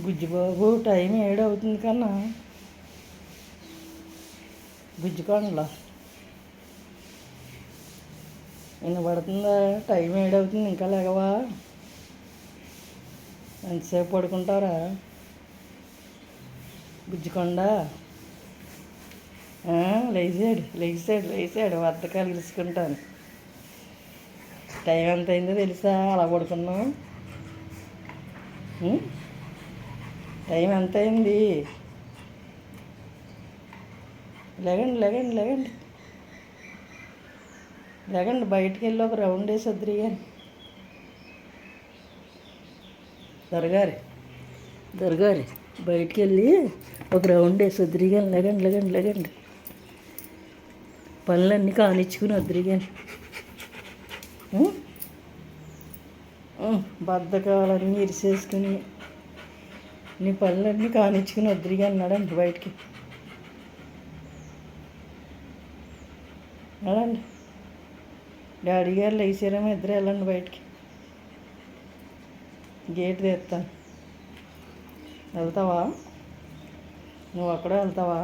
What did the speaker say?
Bujjibabu time 7 అవుతుంది కన్నా. బుజ్జికొండలో వినబడుతుందా? టైం 7 అవుతుంది, ఇంకా లేవవా? ఎంతసేపు పడుకుంటారా బుజ్జికొండ? లేచాడు వద్దకాలు ఇలుసుకుంటాను. టైం ఎంత అయిందో తెలుసా? అలా పడుకున్నాం. టైం ఎంత అయింది? లేకండి బయటికి వెళ్ళి ఒక రౌండ్ వేసి వద్దురు కానీ. దొరగారి బయటికి వెళ్ళి ఒక రౌండ్ వేసి వద్దురు కానీ. లేకండి పనులన్నీ కానిచ్చుకుని వద్దురు కానీ. బద్ధకాలన్నీ ఇరిసేసుకుని నీ పనులన్నీ కానిచ్చుకుని వద్దురుగా అన్నాడండి బయటికి. వెళ్ళండి, డాడీ గారు లేచారేమో, ఇద్దరు వెళ్ళండి బయటికి. గేట్ తీస్తాను. వెళ్తావా? నువ్వు అక్కడే వెళ్తావా?